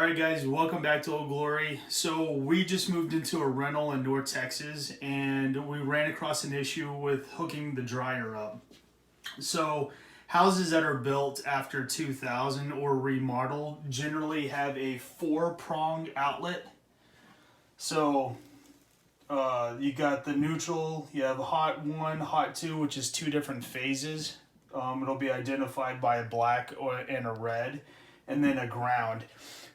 Alright guys, welcome back to Old Glory. So we just moved into a rental in North Texas and we ran across an issue with hooking the dryer up. So houses that are built after 2000 or remodeled generally have a 4-prong outlet. So you got the neutral, you have hot 1, hot 2, which is 2 different phases. It'll be identified by a black and a red, and then a ground.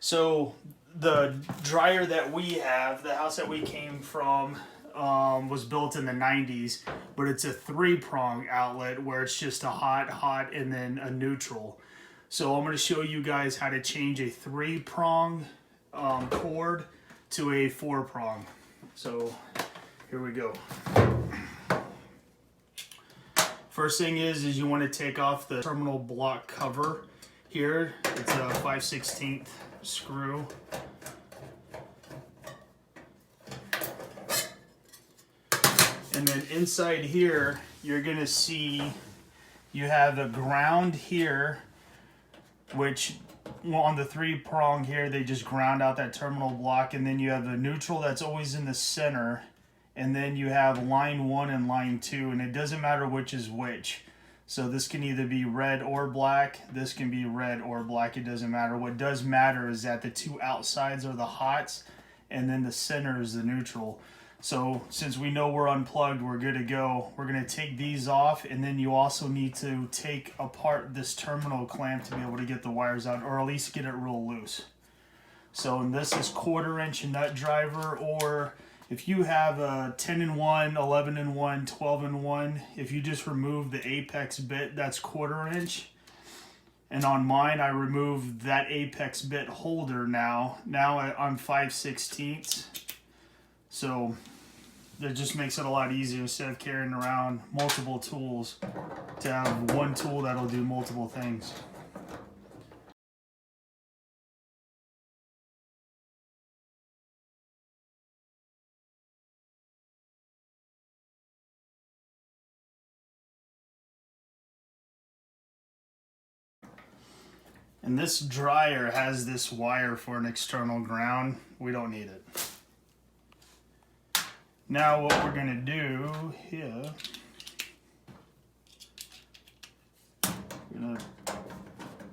So the dryer that we have, the house that we came from, was built in the 90s, but it's a 3-prong outlet where it's just a hot, hot, and then a neutral. So I'm going to show you guys how to change a 3-prong cord to a 4-prong. So here we go. First thing is you want to take off the terminal block cover here. It's a 5/16 screw. And then inside here, you're gonna see you have a ground here, which on the 3-prong here, they just ground out that terminal block, and then you have a neutral that's always in the center, and then you have line 1 and line 2, and it doesn't matter which is which. So this can either be red or black, this can be red or black, it doesn't matter. What does matter is that the 2 outsides are the hots, and then the center is the neutral. So since we know we're unplugged, we're good to go. We're gonna take these off, and then you also need to take apart this terminal clamp to be able to get the wires out, or at least get it real loose. So and this is 1/4" nut driver, or if you have a 10-in-1, 11-in-1, 12-in-1, if you just remove the apex bit, that's 1/4". And on mine, I removed that apex bit holder now. Now I'm 5/16. So that just makes it a lot easier instead of carrying around multiple tools to have one tool that'll do multiple things. And this dryer has this wire for an external ground. We don't need it. Now what we're gonna do here, we're gonna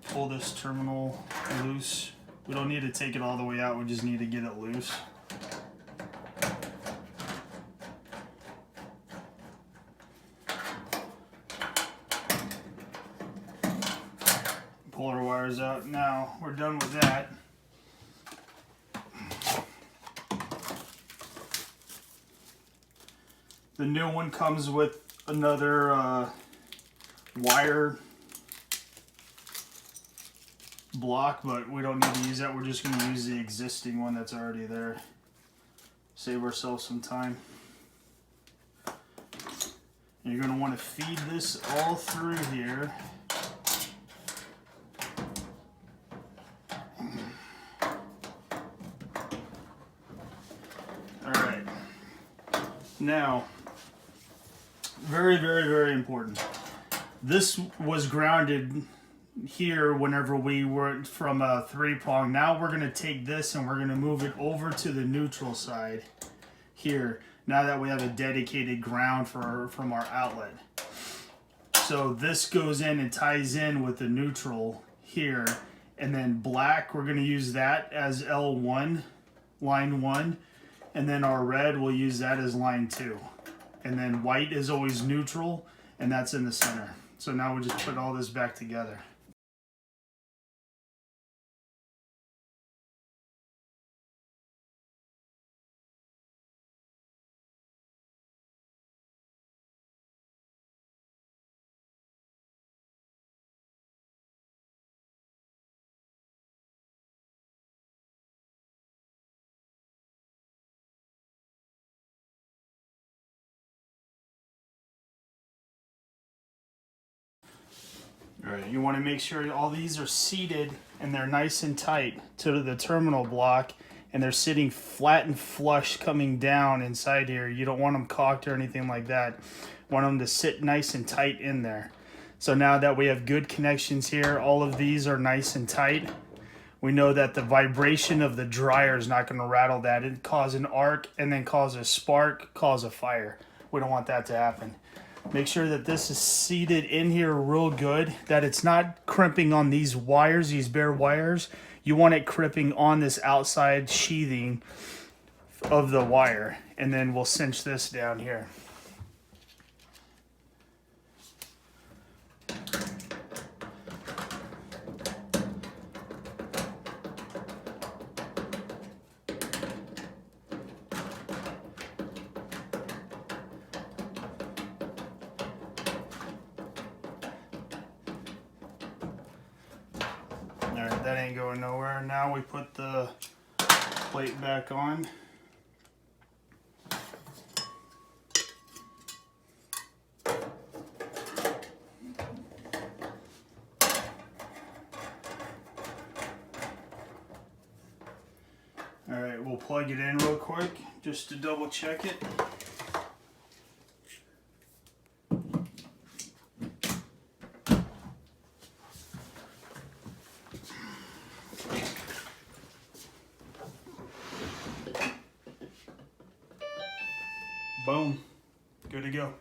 pull this terminal loose. We don't need to take it all the way out, we just need to get it loose. Pull our wires out. Now we're done with that. The new one comes with another wire block, but we don't need to use that. We're just going to use the existing one that's already there. Save ourselves some time. And you're going to want to feed this all through here. Alright. Now, very important. This was grounded here whenever we were from a 3-prong. Now we're going to take this and we're going to move it over to the neutral side here, now that we have a dedicated ground from our outlet. So this goes in and ties in with the neutral here, and then black, we're going to use that as L1, line 1, and then our red, we'll use that as line 2. And then white is always neutral, and that's in the center. So now we'll just put all this back together. All right, you want to make sure all these are seated and they're nice and tight to the terminal block, and they're sitting flat and flush coming down inside here. You don't want them cocked or anything like that. You want them to sit nice and tight in there. So now that we have good connections here, all of these are nice and tight. we know that the vibration of the dryer is not going to rattle that. It'd cause an arc and then cause a spark, cause a fire. We don't want that to happen. Make sure that this is seated in here real good, that it's not crimping on these wires, these bare wires. You want it crimping on this outside sheathing of the wire. And then we'll cinch this down here. Alright, that ain't going nowhere. Now we put the plate back on. Alright, we'll plug it in real quick just to double check it. Boom. Good to go.